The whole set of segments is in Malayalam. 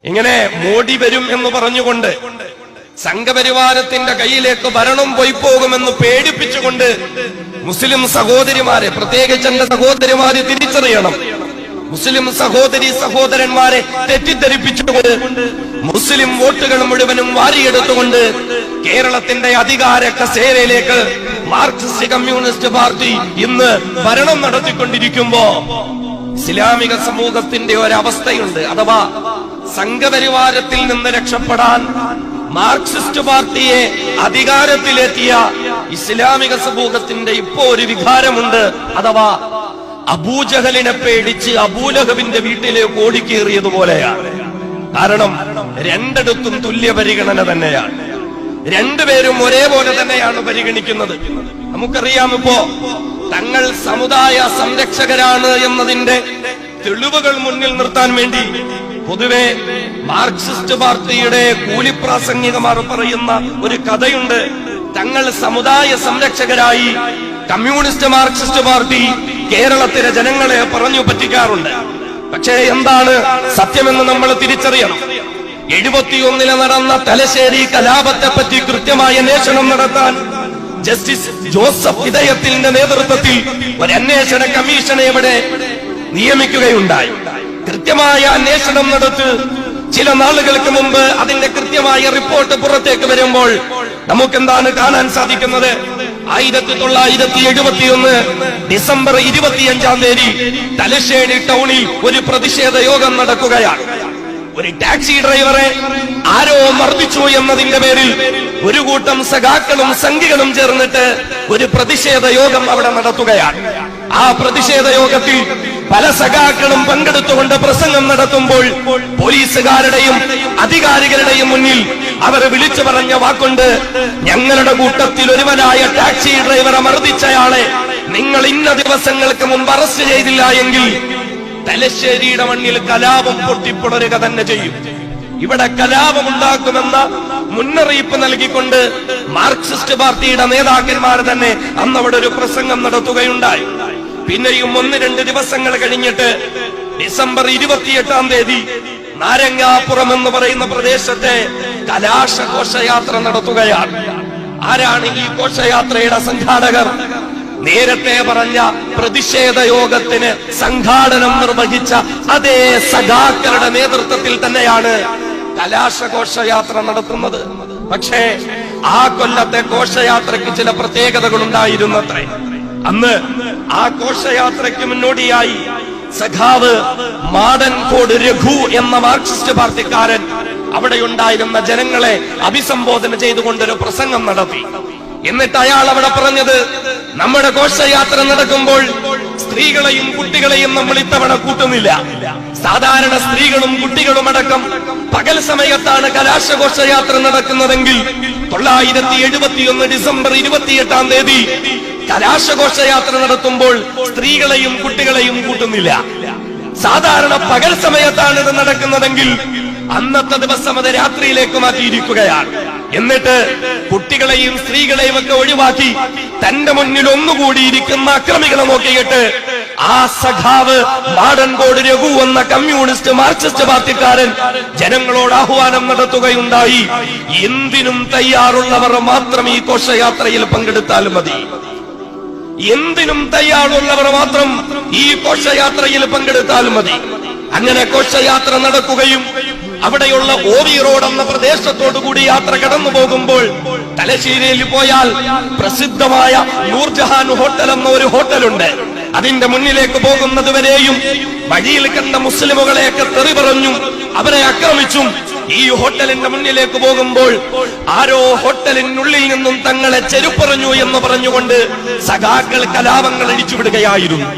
ഇങ്ങനെ മോഡി വരും എന്ന് പറഞ്ഞുകൊണ്ട് സംഘപരിവാരത്തിന്റെ കയ്യിലേക്ക് ഭരണം പോയിപ്പോകുമെന്ന് പേടിപ്പിച്ചുകൊണ്ട് മുസ്ലിം സഹോദരിമാരെ, പ്രത്യേകിച്ച് എന്റെ സഹോദരിമാരെ തിരിച്ചറിയണം. മുസ്ലിം സഹോദരി സഹോദരന്മാരെ തെറ്റിദ്ധരിപ്പിച്ചുകൊണ്ട് മുസ്ലിം വോട്ടുകൾ മുഴുവനും വാരിയെടുത്തുകൊണ്ട് കേരളത്തിന്റെ അധികാര കസേരയിലേക്ക് മാർക്സിസ്റ്റ് കമ്മ്യൂണിസ്റ്റ് പാർട്ടി ഇന്ന് ഭരണം നടത്തിക്കൊണ്ടിരിക്കുമ്പോ ഇസ്ലാമിക സമൂഹത്തിന്റെ ഒരവസ്ഥയുണ്ട്. അഥവാ സംഘപരിവാരത്തിൽ നിന്ന് രക്ഷപ്പെടാൻ മാർക്സിസ്റ്റ് പാർട്ടിയെ അധികാരത്തിലെത്തിയ ഇസ്ലാമിക സമൂഹത്തിന്റെ ഇപ്പോ ഒരു വികാരമുണ്ട്. അഥവാ അബൂജഹലിനെ പേടിച്ച് അബൂലഹബിന്റെ വീട്ടിലേക്ക് ഓടിക്കേറിയതുപോലെയാണ്. കാരണം രണ്ടിടത്തും തുല്യ പരിഗണന തന്നെയാണ്. രണ്ടുപേരും ഒരേപോലെ തന്നെയാണ് പരിഗണിക്കുന്നത്. നമുക്കറിയാം, ഇപ്പോ തങ്ങൾ സമുദായ സംരക്ഷകരാണ് എന്നതിന്റെ തെളിവുകൾ മുന്നിൽ നിർത്താൻ വേണ്ടി പൊതുവെ മാർക്സിസ്റ്റ് പാർട്ടിയുടെ കൂലിപ്രാസംഗികമാർ പറയുന്ന ഒരു കഥയുണ്ട്. തങ്ങൾ സമുദായ സംരക്ഷകരായി കമ്മ്യൂണിസ്റ്റ് മാർക്സിസ്റ്റ് പാർട്ടി കേരളത്തിലെ ജനങ്ങളെ പറഞ്ഞു പറ്റിക്കാറുണ്ട്. പക്ഷേ എന്താണ് സത്യമെന്ന് നമ്മൾ തിരിച്ചറിയണം. 71 നടന്ന തലശ്ശേരി കലാപത്തെ പറ്റി കൃത്യമായ അന്വേഷണം നടത്താൻ ജസ്റ്റിസ് ജോസഫ് ഹിദയത്തിന്റെ നേതൃത്വത്തിൽ ഒരു അന്വേഷണ കമ്മീഷനെ ഇവിടെ നിയമിക്കുകയുണ്ടായി. കൃത്യമായ അന്വേഷണം നടത്തി ചില നാളുകൾക്ക് മുമ്പ് അതിന്റെ കൃത്യമായ റിപ്പോർട്ട് പുറത്തേക്ക് വരുമ്പോൾ നമുക്കെന്താണ് കാണാൻ സാധിക്കുന്നത്? 1971 ഡിസംബർ 25 തീയതി തലശ്ശേരി ടൗണിൽ ഒരു പ്രതിഷേധ യോഗം നടക്കുകയാണ്. ഒരു ടാക്സി ഡ്രൈവറെ ആരോ മർദ്ദിച്ചു എന്നതിന്റെ പേരിൽ ഒരു കൂട്ടം സഖാക്കളും സംഘികളും ചേർന്നിട്ട് ഒരു പ്രതിഷേധ യോഗം അവിടെ നടത്തുകയാണ്. ആ പ്രതിഷേധ യോഗത്തിൽ പല സഖാക്കളും പങ്കെടുത്തുകൊണ്ട് പ്രസംഗം നടത്തുമ്പോൾ പോലീസുകാരുടെയും അധികാരികളുടെയും മുന്നിൽ അവർ വിളിച്ചു പറഞ്ഞ വാക്കുണ്ട്: ഞങ്ങളുടെ കൂട്ടത്തിൽ ഒരുവനായ ടാക്സി ഡ്രൈവറെ മർദ്ദിച്ചയാളെ നിങ്ങൾ ഇന്ന ദിവസങ്ങൾക്ക് മുമ്പ് അറസ്റ്റ് ചെയ്തില്ല എങ്കിൽ തലശ്ശേരിയുടെ മണ്ണിൽ കലാപം പൊട്ടിപ്പുടരുക തന്നെ ചെയ്യും. ഇവിടെ കലാപമുണ്ടാക്കുമെന്ന മുന്നറിയിപ്പ് നൽകിക്കൊണ്ട് മാർക്സിസ്റ്റ് പാർട്ടിയുടെ നേതാക്കന്മാർ തന്നെ അന്ന് അവിടെ ഒരു പ്രസംഗം നടത്തുകയുണ്ടായി. പിന്നെയും 1-2 ദിവസങ്ങൾ കഴിഞ്ഞിട്ട് ഡിസംബർ 28 തീയതി നാരങ്ങാപ്പുറം എന്ന് പറയുന്ന പ്രദേശത്തെ കലാശ ഘോഷയാത്ര നടത്തുകയാണ്. ആരാണ് ഈ ഘോഷയാത്രയുടെ സംഘാടകർ? നേരത്തെ പറഞ്ഞ പ്രതിഷേധ യോഗത്തിന് സംഘാടനം നിർവഹിച്ച അതേ സഖാക്കളുടെ നേതൃത്വത്തിൽ തന്നെയാണ് കലാശഘോഷയാത്ര നടത്തുന്നത്. പക്ഷേ ആ കൊല്ലത്തെ ഘോഷയാത്രയ്ക്ക് ചില പ്രത്യേകതകൾ ഉണ്ടായിരുന്നത്രേ. അന്ന് ആ ഘോഷയാത്രയ്ക്ക് മുന്നോടിയായി സഖാവ് മാടൻകോട് രഘു എന്ന മാർക്സിസ്റ്റ് പാർട്ടിക്കാരൻ അവിടെയുണ്ടായിരുന്ന ജനങ്ങളെ അഭിസംബോധന ചെയ്തുകൊണ്ടൊരു പ്രസംഗം നടത്തി. എന്നിട്ട് അയാൾ അവിടെ പറഞ്ഞത്: നമ്മുടെ ഘോഷയാത്ര നടക്കുമ്പോൾ സ്ത്രീകളെയും കുട്ടികളെയും നമ്മൾ ഇത്തവണ കൂട്ടുന്നില്ല. സാധാരണ സ്ത്രീകളും കുട്ടികളും അടക്കം പകൽ സമയത്താണ് കലാശഘോഷയാത്ര നടക്കുന്നതെങ്കിൽ 1971 ഡിസംബർ 28 തീയതി കലാശഘോഷയാത്ര നടത്തുമ്പോൾ സ്ത്രീകളെയും കുട്ടികളെയും കൂട്ടുന്നില്ല. സാധാരണ പകൽ സമയത്താണ് ഇത് നടക്കുന്നതെങ്കിൽ അന്നത്തെ ദിവസം അത് രാത്രിയിലേക്ക് മാറ്റിയിരിക്കുകയാണ്. എന്നിട്ട് കുട്ടികളെയും സ്ത്രീകളെയും ഒക്കെ ഒഴിവാക്കി തന്റെ മുന്നിൽ ഒന്നുകൂടിയിരിക്കുന്ന അക്രമികളെ നോക്കിയിട്ട് ആ സഖാവ് മാടൻകോട് രഘു എന്ന കമ്മ്യൂണിസ്റ്റ് മാർക്സിസ്റ്റ് പാർട്ടിക്കാരൻ ജനങ്ങളോട് ആഹ്വാനം നടത്തുകയുണ്ടായി: എന്തിനും തയ്യാറുള്ളവർ മാത്രം ഈ ഘോഷയാത്രയിൽ പങ്കെടുത്താൽ മതി. എന്തിനും തയ്യാറുള്ളവർ മാത്രം ഈ ഘോഷയാത്രയിൽ പങ്കെടുത്താൽ മതി. അങ്ങനെ ഘോഷയാത്ര നടക്കുകയും അവിടെയുള്ള ഓവി റോഡ് എന്ന പ്രദേശത്തോടു കൂടി യാത്ര കടന്നു പോകുമ്പോൾ തലശ്ശേരിയിൽ പോയാൽ പ്രസിദ്ധമായ നൂർജഹാൻ ഹോട്ടൽ എന്ന ഒരു ഹോട്ടലുണ്ട്. അതിന്റെ മുന്നിലേക്ക് പോകുന്നത് വരെയും വഴിയിൽ കണ്ട മുസ്ലിമുകളെയൊക്കെ തെറി പറഞ്ഞും അവരെ ആക്രമിച്ചും ഈ ഹോട്ടലിന്റെ മുന്നിലേക്ക് പോകുമ്പോൾ ആരോ ഹോട്ടലിനുള്ളിൽ നിന്നും തങ്ങളെ ചെരുപ്പറഞ്ഞു എന്ന് പറഞ്ഞുകൊണ്ട് സഖാക്കൾ കലാപങ്ങൾ അഴിച്ചുവിടുകയായിരുന്നു.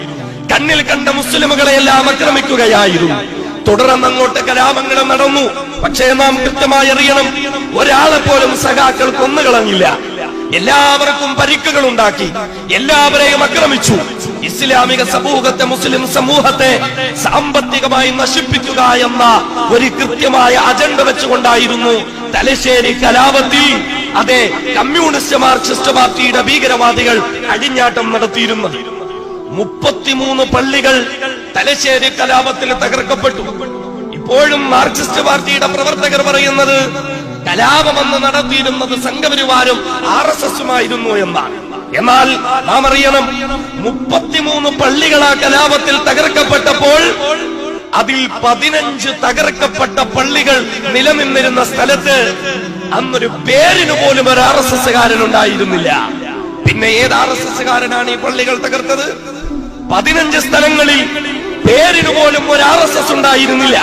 കണ്ണിൽ കണ്ട മുസ്ലിമുകളെയെല്ലാം ആക്രമിക്കുകയായിരുന്നു. തുടർന്ന് അങ്ങോട്ട് കലാപങ്ങൾ നടന്നു. പക്ഷേ നാം കൃത്യമായി അറിയണം, ഒരാളെ പോലും സഖാക്കൾ കൊന്നുകളഞ്ഞില്ല. എല്ലാവർക്കും പരിക്കുകൾ ഉണ്ടാക്കി, എല്ലാവരെയും ആക്രമിച്ചു. ഇസ്ലാമിക സമൂഹത്തെ, മുസ്ലിം സമൂഹത്തെ സാമ്പത്തികമായി നശിപ്പിക്കുക എന്ന ഒരു കൃത്യമായ അജണ്ട വെച്ചുകൊണ്ടായിരുന്നു തലശ്ശേരി കലാപത്തിൽ അതെ കമ്മ്യൂണിസ്റ്റ് മാർക്സിസ്റ്റ് പാർട്ടിയുടെ ഭീകരവാദികൾ അഴിഞ്ഞാട്ടം നടത്തിയിരുന്നത്. 33 പള്ളികൾ തലശ്ശേരി കലാപത്തിൽ തകർക്കപ്പെട്ടു. ഇപ്പോഴും മാർക്സിസ്റ്റ് പാർട്ടിയുടെ പ്രവർത്തകർ പറയുന്നത് കലാപമെന്ന് നടത്തിയിരുന്നത് സംഘപരിവാരും RSSുമായിരുന്നു എന്നാണ്. എന്നാൽ നാം അറിയണം, 33 പള്ളികൾ ആ കലാപത്തിൽ തകർക്കപ്പെട്ടപ്പോൾ അതിൽ 15 തകർക്കപ്പെട്ട പള്ളികൾ നിലനിന്നിരുന്ന സ്ഥലത്ത് അന്നൊരു പേരിന് പോലും ഒരു RSSകാരൻ ഉണ്ടായിരുന്നില്ല. പിന്നെ ഏത് RSSകാരനാണ് ഈ പള്ളികൾ തകർത്തത്? 15 സ്ഥലങ്ങളിൽ പേരിന് പോലും ഒരു RSS ഉണ്ടായിരുന്നില്ല.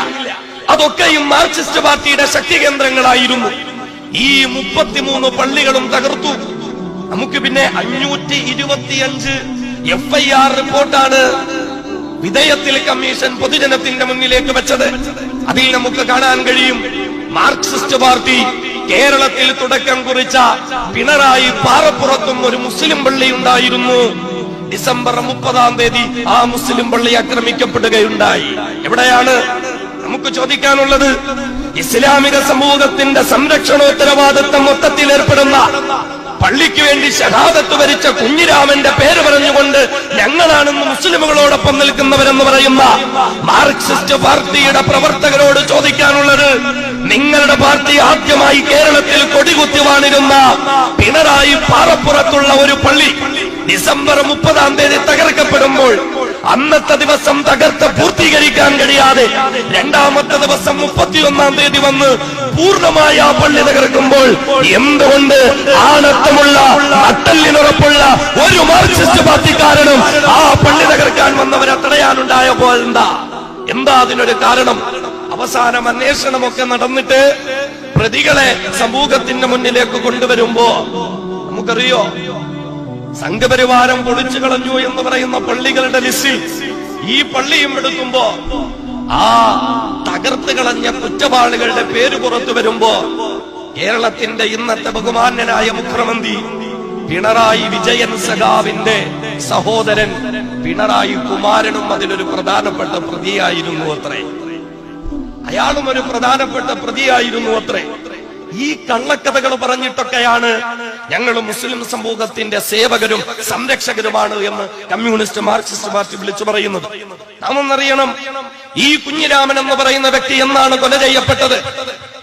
അതൊക്കെയും മാർക്സിസ്റ്റ് പാർട്ടിയുടെ ശക്തി കേന്ദ്രങ്ങളായിരുന്നു. ഈ 33 പള്ളികളും തകർത്തു. നമുക്ക് പിന്നെ 525 FIR റിപ്പോർട്ടാണ് വിധേയത്തിൽ കമ്മീഷൻ പൊതുജനത്തിന്റെ മുന്നിലേക്ക് വെച്ചത്. അതിൽ നമുക്ക് കാണാൻ കഴിയും, മാർക്സിസ്റ്റ് പാർട്ടി കേരളത്തിൽ തുടക്കം കുറിച്ച പിണറായി പാറപ്പുറത്തും ഒരു മുസ്ലിം പള്ളി ഉണ്ടായിരുന്നു. ഡിസംബർ 30 ആ മുസ്ലിം പള്ളി ആക്രമിക്കപ്പെടുകയുണ്ടായി. എവിടെയാണ് നമുക്ക് ചോദിക്കാനുള്ളത്? ഇസ്ലാമിക സമൂഹത്തിന്റെ സംരക്ഷണോത്തരവാദിത്വം മൊത്തത്തിൽ ഏർപ്പെടുന്ന, പള്ളിക്ക് വേണ്ടി ഷഹാദത്ത് വരിച്ച കുഞ്ഞിരാമന്റെ പേര് പറഞ്ഞുകൊണ്ട് ഞങ്ങളാണെന്ന് മുസ്ലിമുകളോടൊപ്പം നിൽക്കുന്നവരെന്ന് പറയുന്ന മാർക്സിസ്റ്റ് പാർട്ടിയുടെ പ്രവർത്തകരോട് ചോദിക്കാനുള്ളത്, നിങ്ങളുടെ പാർട്ടി ആദ്യമായി കേരളത്തിൽ കൊടികുത്തി വാണിരുന്ന പിണറായി പാറപ്പുറത്തുള്ള ഒരു പള്ളി ഡിസംബർ 30 തകർക്കപ്പെടുമ്പോൾ അന്നത്തെ ദിവസം തകർത്ത് പൂർത്തീകരിക്കാൻ കഴിയാതെ രണ്ടാമത്തെ ദിവസം 31 വന്ന് പൂർണ്ണമായി ആ പള്ളി തകർക്കുമ്പോൾ എന്തുകൊണ്ട് ആണത്തമുള്ള നട്ടെല്ലിനുറപ്പുള്ള ഒരു മാർക്സിസ്റ്റ് പാർട്ടിക്കാരനും ആ പള്ളി തകർക്കാൻ വന്നവരെ തടയാനുണ്ടായപ്പോൾ എന്താ അതിനൊരു കാരണം? അവസാനം അന്വേഷണമൊക്കെ നടന്നിട്ട് പ്രതികളെ സമൂഹത്തിന്റെ മുന്നിലേക്ക് കൊണ്ടുവരുമ്പോ നമുക്കറിയോ, സംഘപരിവാരം പൊളിച്ചു കളഞ്ഞു എന്ന് പറയുന്ന പള്ളികളുടെ ലിസ്റ്റിൽ ഈ പള്ളിയും എടുക്കുമ്പോ ആ തകർത്ത് കളഞ്ഞ കുറ്റവാളികളുടെ പേര് പുറത്തു വരുമ്പോ കേരളത്തിന്റെ ഇന്നത്തെ ബഹുമാന്യനായ മുഖ്യമന്ത്രി പിണറായി വിജയൻ സഖാവിന്റെ സഹോദരൻ പിണറായി കുമാരനും അതിലൊരു പ്രധാനപ്പെട്ട പ്രതിയായിരുന്നു അത്രേ. അയാളും ഒരു പ്രധാനപ്പെട്ട പ്രതിയായിരുന്നു അത്രേ. ഈ കള്ളക്കഥകൾ പറഞ്ഞിട്ടൊക്കെയാണ് ഞങ്ങൾ മുസ്ലിം സമൂഹത്തിന്റെ സേവകരും സംരക്ഷകരുമാണ് എന്ന് കമ്മ്യൂണിസ്റ്റ് മാർക്സിസ്റ്റ് പാർട്ടി വിളിച്ചു പറയുന്നത്. നാം ഒന്നറിയണം, ഈ കുഞ്ഞിരാമൻ എന്ന് പറയുന്ന വ്യക്തി എന്നാണ് കൊല ചെയ്യപ്പെട്ടത്?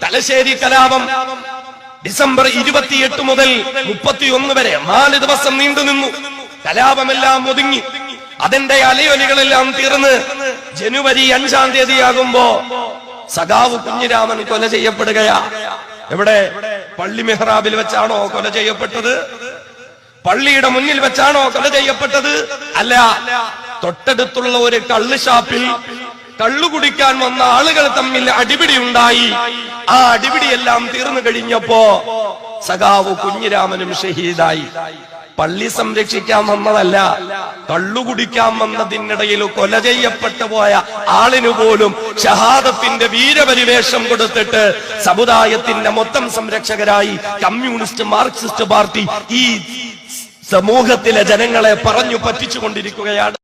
തലശ്ശേരി കലാപം ഡിസംബർ 28 മുതൽ 31 വരെ 4 ദിവസം നീണ്ടുനിന്നു. കലാപമെല്ലാം ഒതുങ്ങി, അതിന്റെ അലയൊലികളെല്ലാം തീർന്ന് ജനുവരി 5 ആകുമ്പോ സഖാവ് കുഞ്ഞിരാമൻ കൊല ചെയ്യപ്പെടുകയാ. എവിടെ? പള്ളി മെഹ്റാബിൽ വെച്ചാണോ കൊല ചെയ്യപ്പെട്ടത്? പള്ളിയുടെ മുന്നിൽ വെച്ചാണോ കൊല ചെയ്യപ്പെട്ടത്? അല്ല, തൊട്ടടുത്തുള്ള ഒരു കള്ള് ഷാപ്പിൽ കള്ളു കുടിക്കാൻ വന്ന ആളുകൾ തമ്മിൽ അടിപിടി ഉണ്ടായി. ആ അടിപിടിയെല്ലാം തീർന്നു കഴിഞ്ഞപ്പോ സഖാവ് കുഞ്ഞിരാമനും ഷഹീദായി. പള്ളി സംരക്ഷിക്കാൻ വന്നതല്ല, കള്ളുകുടിക്കാൻ വന്നതിനിടയിൽ കൊല ചെയ്യപ്പെട്ടു പോയ ആളിനു പോലും ഷഹാദത്തിന്റെ വീരപരിവേഷം കൊടുത്തിട്ട് സമുദായത്തിന്റെ മൊത്തം സംരക്ഷകരായി കമ്മ്യൂണിസ്റ്റ് മാർക്സിസ്റ്റ് പാർട്ടി ഈ സമൂഹത്തിലെ ജനങ്ങളെ പറഞ്ഞു പറ്റിച്ചുകൊണ്ടിരിക്കുകയാണ്.